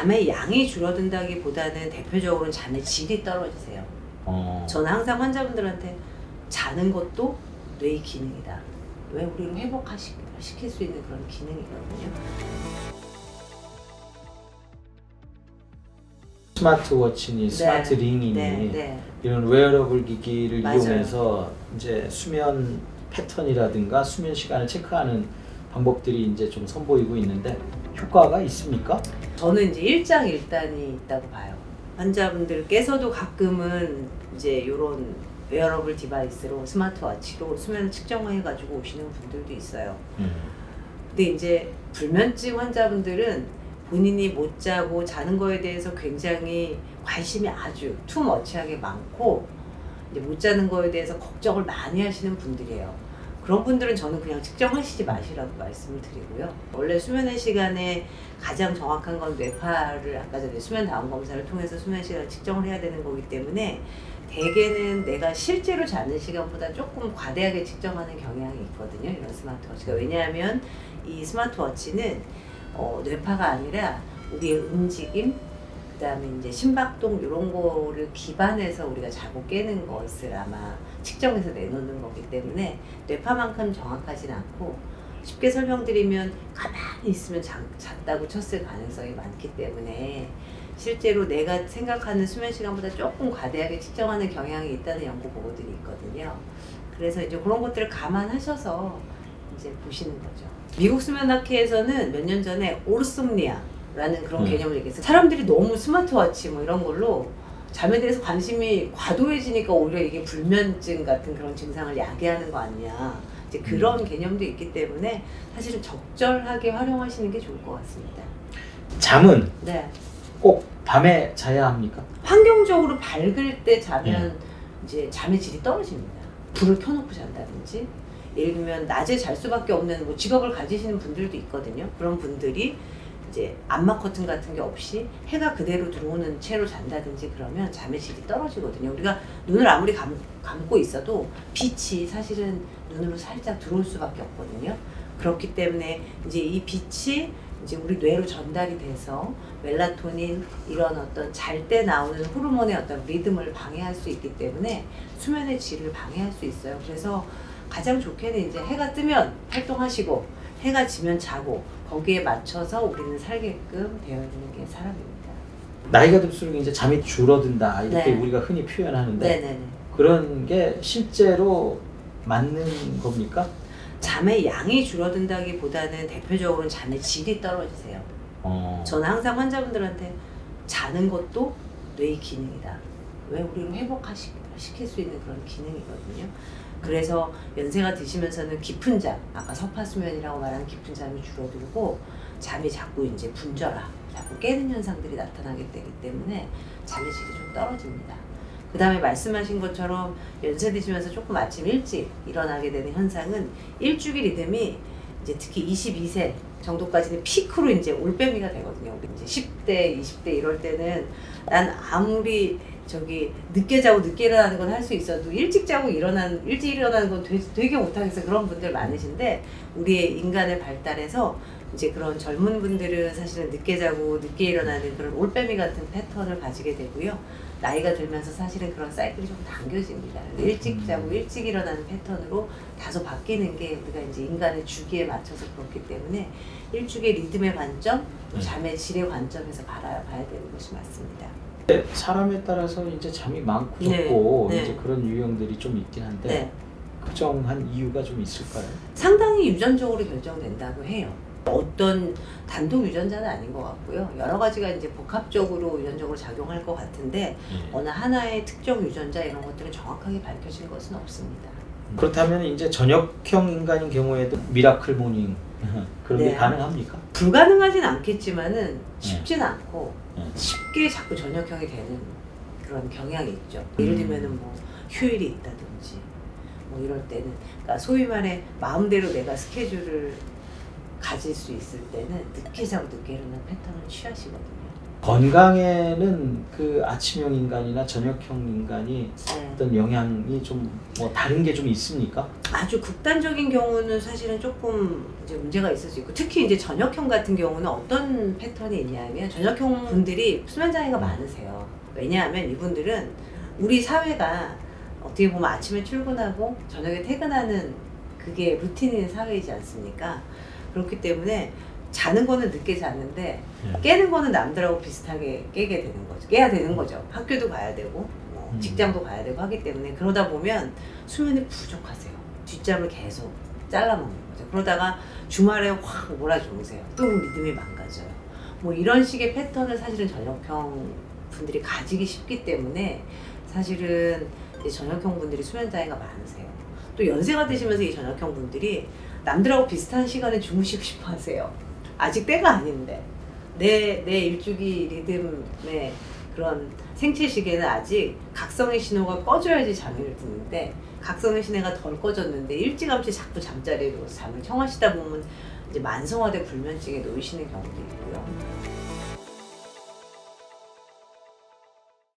잠의 양이 줄어든다기보다는 대표적으로는 잠의 질이 떨어지세요. 저는 항상 환자분들한테 자는 것도 뇌의 기능이다. 왜 우리를 회복시킬 수 있는 그런 기능이거든요. 스마트워치니 스마트 링이니 이런 웨어러블 기기를 맞아요. 이용해서 이제 수면 패턴이라든가 수면 시간을 체크하는 방법들이 이제 좀 선보이고 있는데 효과가 있습니까? 저는 이제 일장일단이 있다고 봐요. 환자분들께서도 가끔은 이제 이런 웨어러블 디바이스로 스마트워치로 수면을 측정해가지고 오시는 분들도 있어요. 근데 이제 불면증 환자분들은 본인이 못 자고 자는 거에 대해서 굉장히 관심이 아주 투머치하게 많고 이제 못 자는 거에 대해서 걱정을 많이 하시는 분들이에요. 그런 분들은 저는 그냥 측정하시지 마시라고 말씀을 드리고요. 원래 수면의 시간에 가장 정확한 건 뇌파를 아까 전에 수면 다운 검사를 통해서 수면 시간을 측정을 해야 되는 거기 때문에 대개는 내가 실제로 자는 시간보다 조금 과대하게 측정하는 경향이 있거든요. 이런 스마트워치가. 왜냐하면 이 스마트워치는 뇌파가 아니라 우리의 움직임, 그 다음에 이제 심박동 이런 거를 기반해서 우리가 자고 깨는 것을 아마 측정해서 내놓는 거기 때문에 뇌파만큼 정확하진 않고 쉽게 설명드리면 가만히 있으면 잤다고 쳤을 가능성이 많기 때문에 실제로 내가 생각하는 수면 시간보다 조금 과대하게 측정하는 경향이 있다는 연구 보고들이 있거든요. 그래서 이제 그런 것들을 감안하셔서 이제 보시는 거죠. 미국 수면학회에서는 몇 년 전에 오르솜니아라는 그런 개념을 얘기했어요. 사람들이 너무 스마트워치 뭐 이런 걸로 잠에 대해서 관심이 과도해지니까 오히려 이게 불면증 같은 그런 증상을 야기하는 거 아니냐. 이제 그런 개념도 있기 때문에 사실은 적절하게 활용하시는 게 좋을 것 같습니다. 잠은 꼭 밤에 자야 합니까? 환경적으로 밝을 때 자면 이제 잠의 질이 떨어집니다. 불을 켜놓고 잔다든지 예를 들면 낮에 잘 수밖에 없는 뭐 직업을 가지시는 분들도 있거든요. 그런 분들이 이제 암막 커튼 같은 게 없이 해가 그대로 들어오는 채로 잔다든지 그러면 잠의 질이 떨어지거든요. 우리가 눈을 아무리 감고 있어도 빛이 사실은 눈으로 살짝 들어올 수밖에 없거든요. 그렇기 때문에 이제 이 빛이 이제 우리 뇌로 전달이 돼서 멜라토닌 이런 어떤 잘 때 나오는 호르몬의 어떤 리듬을 방해할 수 있기 때문에 수면의 질을 방해할 수 있어요. 그래서 가장 좋게는 이제 해가 뜨면 활동하시고 해가 지면 자고 거기에 맞춰서 우리는 살게끔 되어 있는 게 사람입니다. 나이가 들수록 이제 잠이 줄어든다 이렇게 우리가 흔히 표현하는데 그런 게 실제로 맞는 겁니까? 잠의 양이 줄어든다기보다는 대표적으로는 잠의 질이 떨어지세요. 저는 항상 환자분들한테 자는 것도 뇌의 기능이다. 왜 우리를 회복시킬 수 있는 그런 기능이거든요. 그래서 연세가 드시면서는 깊은 잠, 아까 서파수면이라고 말한 깊은 잠이 줄어들고 잠이 자꾸 이제 분절하, 자꾸 깨는 현상들이 나타나게 되기 때문에 잠의 질이 좀 떨어집니다. 그 다음에 말씀하신 것처럼 연세 드시면서 조금 아침 일찍 일어나게 되는 현상은 일주기 리듬이 이제 특히 22세 정도까지는 피크로 이제 올빼미가 되거든요. 이제 10대, 20대 이럴 때는 난 아무리 늦게 자고 늦게 일어나는 건 할 수 있어도 일찍 자고 일찍 일어나는 건 되게 못하겠어요. 그런 분들 많으신데 우리의 인간의 발달에서 이제 그런 젊은 분들은 사실은 늦게 자고 늦게 일어나는 그런 올빼미 같은 패턴을 가지게 되고요. 나이가 들면서 사실은 그런 사이클이 좀 당겨집니다. 일찍 자고 일찍 일어나는 패턴으로 다소 바뀌는 게 우리가 이제 인간의 주기에 맞춰서 그렇기 때문에 일주기의 리듬의 관점, 잠의 질의 관점에서 봐야 되는 것이 맞습니다. 사람에 따라서 이제 잠이 많고 적고 이제 그런 유형들이 좀 있긴 한데 특정한 이유가 좀 있을까요? 상당히 유전적으로 결정된다고 해요. 어떤 단독 유전자는 아닌 것 같고요. 여러 가지가 이제 복합적으로 유전적으로 작용할 것 같은데 어느 하나의 특정 유전자 이런 것들은 정확하게 밝혀진 것은 없습니다. 그렇다면 이제 저녁형 인간인 경우에도 미라클 모닝 그런 게 가능합니까? 불가능하진 않겠지만은 쉽진 않고 쉽게 자꾸 저녁형이 되는 그런 경향이 있죠. 예를 들면은 뭐 휴일이 있다든지 뭐 이럴 때는 그러니까 소위 말해 마음대로 내가 스케줄을 가질 수 있을 때는 늦게 자고 늦게 일어나는 패턴을 취하시거든요. 건강에는 그 아침형 인간이나 저녁형 인간이 네. 어떤 영향이 좀 뭐 다른 게 좀 있습니까? 아주 극단적인 경우는 사실은 조금 이제 문제가 있을 수 있고, 특히 이제 저녁형 같은 경우는 어떤 패턴이 있냐면, 저녁형 분들이 수면 장애가 많으세요. 왜냐하면 이분들은 우리 사회가 어떻게 보면 아침에 출근하고 저녁에 퇴근하는 그게 루틴인 사회이지 않습니까? 그렇기 때문에 자는 거는 늦게 자는데 깨는 거는 남들하고 비슷하게 깨게 되는 거죠. 깨야 되는 거죠. 학교도 가야 되고 직장도 가야 되고 하기 때문에, 그러다 보면 수면이 부족하세요. 뒷잠을 계속 잘라먹는 거죠. 그러다가 주말에 확 몰아주무세요. 또 리듬이 망가져요. 뭐 이런 식의 패턴을 사실은 저녁형 분들이 가지기 쉽기 때문에, 사실은 이제 저녁형 분들이 수면 장애가 많으세요. 또 연세가 드시면서 이 저녁형 분들이 남들하고 비슷한 시간에 주무시고 싶어 하세요. 아직 때가 아닌데 내 일주기 리듬의 그런 생체 시계는 아직 각성의 신호가 꺼져야지 잠을 드는데, 각성의 신호가 덜 꺼졌는데 일찌감치 자꾸 잠자리로 잠을 청하시다 보면 이제 만성화된 불면증에 놓이시는 경우도 있고요.